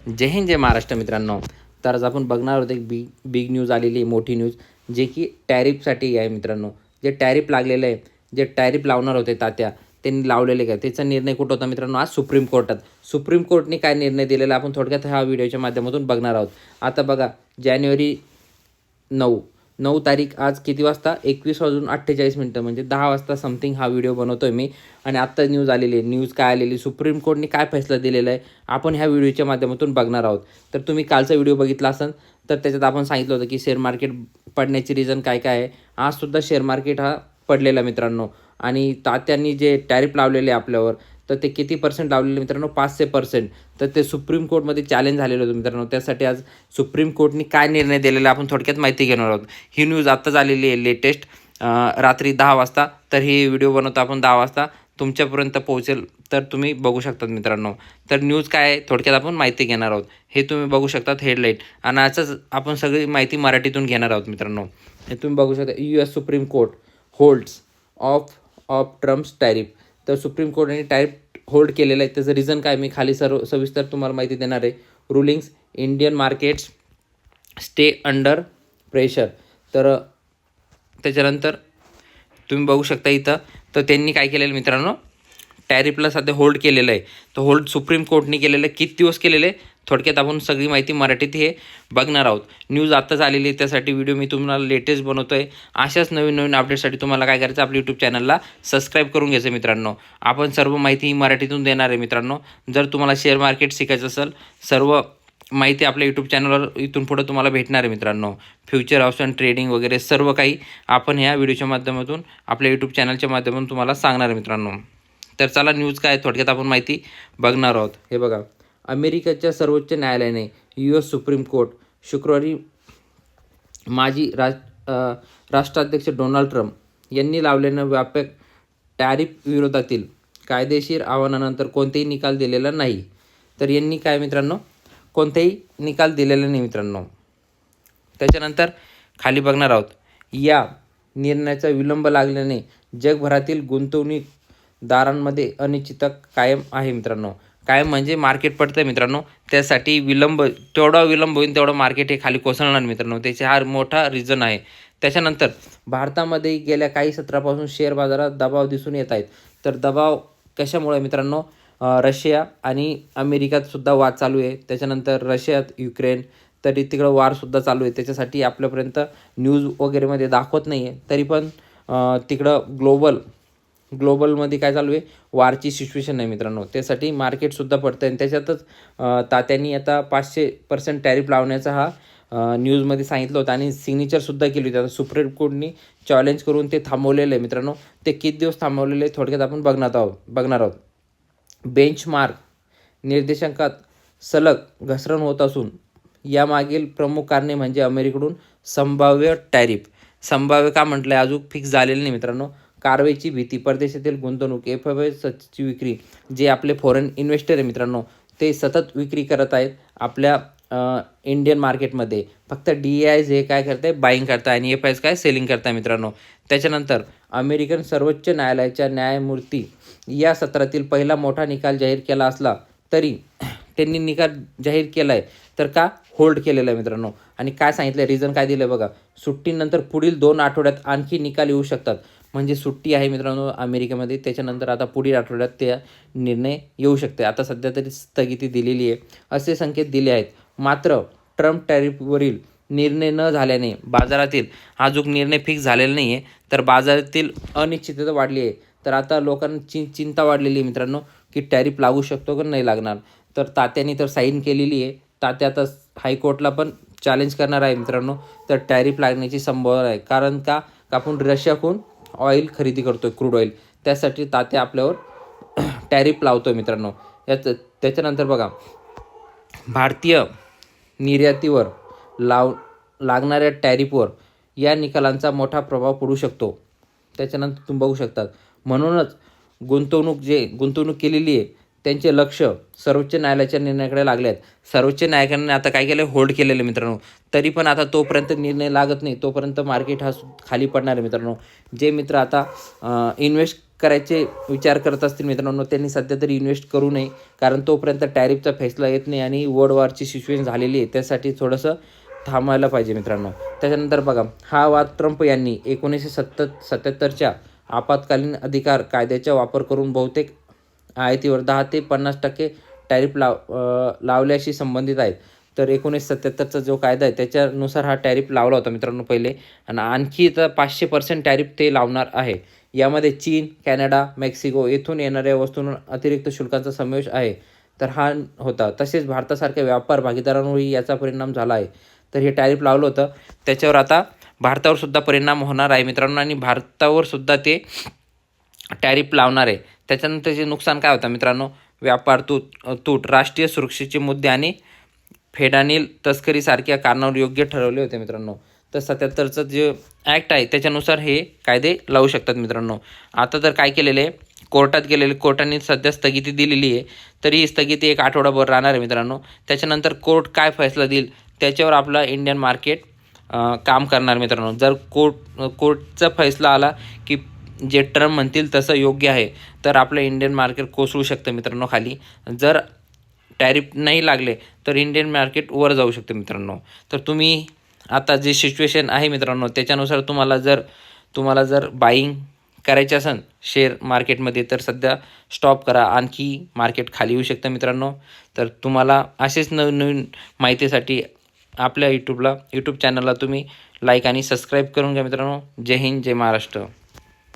जय हिंद जय महाराष्ट्र मित्रांनो. तर आज आपण बघणार आहोत एक बिग न्यूज आलेली आहे, मोठी न्यूज, जे की टॅरिफसाठी आहे मित्रांनो. जे टॅरिफ लागलेलं आहे, जे टॅरिफ लावणार होते तात्या, त्यांनी लावलेले का, त्याचा निर्णय कुठं होता मित्रांनो? आज सुप्रीम कोर्टात. सुप्रीम कोर्टने काय निर्णय दिलेला आपण थोडक्यात ह्या व्हिडिओच्या माध्यमातून बघणार आहोत. आता बघा, जानेवारी 9 तारीख, आज किती वाजता? 21:48 म्हणजे 10 वाजता समथिंग हा व्हिडिओ बनवतो आहे मी. आणि आत्ता न्यूज आलेली आहे. न्यूज काय आलेली, सुप्रीम कोर्टने काय फैसला दिलेला आहे, आपण ह्या व्हिडिओच्या माध्यमातून बघणार आहोत. तर तुम्ही कालचा व्हिडिओ बघितला असेल तर त्याच्यात आपण सांगितलं होतं की शेअर मार्केट पडण्याची रिझन काय काय आहे. आजसुद्धा शेअर मार्केट हा पडलेला मित्रांनो. आणि तात्यांनी जे टॅरिफ लावलेले आपल्यावर, तर ते किती पर्सेंट लावलेले मित्रांनो? 500%. तर ते सुप्रीम कोर्टमध्ये चॅलेंज झालेलं होतं मित्रांनो. त्यासाठी आज सुप्रीम कोर्टने काय निर्णय दिलेला आपण थोडक्यात माहिती घेणार आहोत. ही न्यूज आत्ता झालेली आहे, लेटेस्ट, रात्री 10 वाजता. तर ही व्हिडिओ बनवतो आपण 10 वाजता, तुमच्यापर्यंत पोहोचेल, तर तुम्ही बघू शकतात मित्रांनो. तर न्यूज काय आहे थोडक्यात आपण माहिती घेणार आहोत. हे तुम्ही बघू शकतात हेडलाईन, आणि याचंच आपण सगळी माहिती मराठीतून घेणार आहोत मित्रांनो. हे तुम्ही बघू शकता, US supreme court holds of Trump's tariff. तर सुप्रीम कोर्टाने टॅरिफ होल्ड केलेलं आहे. त्याचं रिझन काय, मी खाली सविस्तर तुम्हाला माहिती देणार आहे. Rulings, Indian markets stay under pressure. तर त्याच्यानंतर तुम्ही बघू शकता इथं, तर त्यांनी काय केलेलं मित्रांनो, टॅरिफला सध्या होल्ड केलेलं आहे. तर होल्ड सुप्रीम कोर्टने केलेलं आहे. किती दिवस केलेलं आहे थोडक्यात आपण सगळी माहिती मराठीत हे बघणार आहोत. न्यूज आत्ताच आलेली आहे, त्यासाठी व्हिडिओ मी तुम्हाला लेटेस्ट बनवतो आहे. अशाच नवीन नवीन अपडेटसाठी तुम्हाला काय करायचं, आपल्या यूट्यूब चॅनलला सबस्क्राईब करून घ्यायचं मित्रांनो. आपण सर्व माहिती ही मराठीतून देणार आहे मित्रांनो. जर तुम्हाला शेअर मार्केट शिकायचं असेल, सर्व माहिती आपल्या यूट्यूब चॅनलवर इथून पुढे तुम्हाला भेटणार आहे मित्रांनो. फ्युचर ऑप्शन ट्रेडिंग वगैरे सर्व काही आपण ह्या व्हिडिओच्या माध्यमातून आपल्या यूट्यूब चॅनलच्या माध्यमातून तुम्हाला सांगणार आहे मित्रांनो. तर चला, न्यूज काय थोडक्यात आपण माहिती बघणार आहोत. हे बघा, अमेरिकेच्या सर्वोच्च न्यायालयाने US सुप्रीम कोर्ट शुक्रवारी माजी राष्ट्राध्यक्ष डोनाल्ड ट्रम्प यांनी लावलेल्या व्यापक टॅरिफ विरोधातील कायदेशीर आव्हानानंतर कोणतेही निकाल दिलेला नाही. तर यांनी काय मित्रांनो, कोणतेही निकाल दिलेला नाही मित्रांनो. त्याच्यानंतर खाली बघणार आहोत, या निर्णयाचा विलंब लागल्याने जगभरातील गुंतवणूकदारांमध्ये अनिश्चितता कायम आहे मित्रांनो. कायम म्हणजे मार्केट पडतं आहे मित्रांनो, त्यासाठी तेवढा विलंब होईल तेवढं मार्केट हे खाली कोसळणार मित्रांनो. त्याचे हा मोठा रिझन आहे. त्याच्यानंतर भारतामध्ये गेल्या काही सत्रापासून शेअर बाजारात दबाव दिसून येत आहेत. तर दबाव कशामुळे मित्रांनो? रशिया आणि अमेरिकात सुद्धा वाद चालू आहे. त्याच्यानंतर रशियात युक्रेन, तरी तिकडं वारसुद्धा चालू आहे. त्याच्यासाठी आपल्यापर्यंत न्यूज वगैरेमध्ये दाखवत नाही आहे. तरी पण तिकडं ग्लोबलमध्ये काय चालू आहे, वारची सिच्युएशन आहे मित्रांनो. त्यासाठी मार्केटसुद्धा पडतं आहे. आणि त्याच्यातच तात्यांनी आता 500% टॅरिफ लावण्याचा हा न्यूजमध्ये सांगितलं होतं, आणि सिग्नेचरसुद्धा केली होती. आता सुप्रीम कोर्टनी चॅलेंज करून ते थांबवलेलं आहे मित्रांनो. ते किती दिवस थांबवलेले आहे थोडक्यात आपण बघणार आहोत. बेंचमार्क निर्देशांकात सलग घसरण होत असून यामागील प्रमुख कारणे म्हणजे अमेरिकेकडून संभाव्य टॅरिफ. संभाव्य का म्हटलं आहे, अजून फिक्स झालेलं नाही मित्रांनो. कारवाईची भीती, परदेशातील गुंतवणूक, FIIची विक्री, जे आपले फॉरेन इन्व्हेस्टर आहे मित्रांनो, ते सतत विक्री करत आहेत आपल्या इंडियन मार्केटमध्ये. फक्त DIs हे काय करत आहे, बाईंग करत आहे, आणि FIIs काय सेलिंग करत आहे मित्रांनो. त्याच्यानंतर अमेरिकन सर्वोच्च न्यायालयाच्या न्यायमूर्ती या सत्रातील पहिला मोठा निकाल जाहीर केला असला तरी त्यांनी निकाल जाहीर केला आहे, तर का होल्ड केलेला आहे मित्रांनो. आणि काय सांगितलं, रिझन काय दिलं बघा, सुट्टीनंतर पुढील 2 आठवड्यात आणखी निकाल येऊ शकतात. म्हणजे सुट्टी आहे मित्रांनो अमेरिकेमध्ये, त्याच्यानंतर आता पुढील आठवड्यात ते निर्णय येऊ शकते. आता सध्या तरी स्थगिती दिलेली आहे, असे संकेत दिले आहेत. मात्र ट्रम्प टॅरिफवरील निर्णय न झाल्याने बाजारातील अजून निर्णय फिक्स झालेला नाही आहे, तर बाजारातील अनिश्चितता वाढली आहे. तर आता लोकांची चिंता वाढलेली आहे मित्रांनो, की टॅरिफ लागू शकतो का नाही लागणार. तर तात्यांनी तर साईन केलेली आहे. तात्या आता हायकोर्टला पण चॅलेंज करणार आहे मित्रांनो. तर टॅरिफ लागण्याची संभावना आहे. कारण का आपण रशियाकडून ऑइल खरेदी करतो आहे, क्रूड ऑइल. त्यासाठी तात्या आपल्यावर टॅरिफ लावतो आहे मित्रांनो. त्याच्यानंतर बघा, भारतीय निर्यातीवर लागणाऱ्या टॅरिफवर या निकालांचा मोठा प्रभाव पडू शकतो. त्याच्यानंतर तुम्ही बघू शकतात, म्हणूनच गुंतवणूक केलेली आहे त्यांचे लक्ष सर्वोच्च न्यायालयाच्या निर्णयाकडे लागले आहेत. सर्वोच्च न्यायालयाने आता काय केलं, होल्ड केलेलं मित्रांनो. तरी पण आता तोपर्यंत निर्णय लागत नाही, तोपर्यंत मार्केट हा खाली पडणार आहे मित्रांनो. जे मित्र आता इन्व्हेस्ट करायचे विचार करत असतील मित्रांनो, त्यांनी सध्या तरी इन्व्हेस्ट करू नये, कारण तोपर्यंत टॅरिफचा फैसला येत नाही आणि वर्ल्ड वॉरची सिच्युएशन झालेली आहे, त्यासाठी थोडंसं थांबायला पाहिजे मित्रांनो. त्याच्यानंतर बघा, हा वाद ट्रम्प यांनी 1977च्या आपत्कालीन अधिकार कायद्याचा वापर करून बहुतेक आयातीवर 10 ते 50% टॅरिफ लावल्याशी संबंधित आहेत. तर 1977चा जो कायदा आहे त्याच्यानुसार हा टॅरिफ लावला होता मित्रांनो पहिले, आणि आणखी तर 500% टॅरिफ ते लावणार आहे. यामध्ये चीन, कॅनडा, मेक्सिको येथून येणाऱ्या वस्तूंवर अतिरिक्त शुल्कांचा समावेश आहे. तर हा होता. तसेच भारतासारख्या व्यापार भागीदारांवरही याचा परिणाम झाला आहे. तर हे टॅरिफ लावलं होतं, त्याच्यावर आता भारतावर सुद्धा परिणाम होणार आहे मित्रांनो, आणि भारतावर सुद्धा ते टॅरिफ लावणार आहे. त्याच्यानंतरचे नुकसान काय होतं मित्रांनो, व्यापार तूट, राष्ट्रीय सुरक्षेचे मुद्दे आणि फेडानील तस्करीसारख्या कारणावर योग्य ठरवले होते मित्रांनो. तर 77चं जे ॲक्ट आहे त्याच्यानुसार हे कायदे लावू शकतात मित्रांनो. आता तर काय केलेलं आहे, कोर्टात गेलेले, कोर्टाने सध्या स्थगिती दिलेली आहे. तरी ही स्थगिती 1 आठवडाभर राहणार आहे मित्रांनो. त्याच्यानंतर कोर्ट काय फैसला देईल त्याच्यावर आपला इंडियन मार्केट काम करणार मित्रांनो. जर कोर्टचा फैसला आला की जे ट्रम्प म्हणतील तसं योग्य आहे, तर आपलं इंडियन मार्केट कोसळू शकतं मित्रांनो खाली. जर टॅरिफ नाही लागले तर इंडियन मार्केट वर जाऊ शकते मित्रांनो. तर तुम्ही आता जे सिच्युएशन आहे मित्रांनो त्याच्यानुसार तुम्हाला जर बाईंग करायची असेल शेअर मार्केटमध्ये तर सध्या स्टॉप करा, आणखी मार्केट खाली येऊ शकतं मित्रांनो. तर तुम्हाला असेच नवीन माहितीसाठी आपल्या यूट्यूब चॅनलला तुम्ही लाईक आणि सबस्क्राईब करून घ्या मित्रांनो. जय हिंद, जय महाराष्ट्र.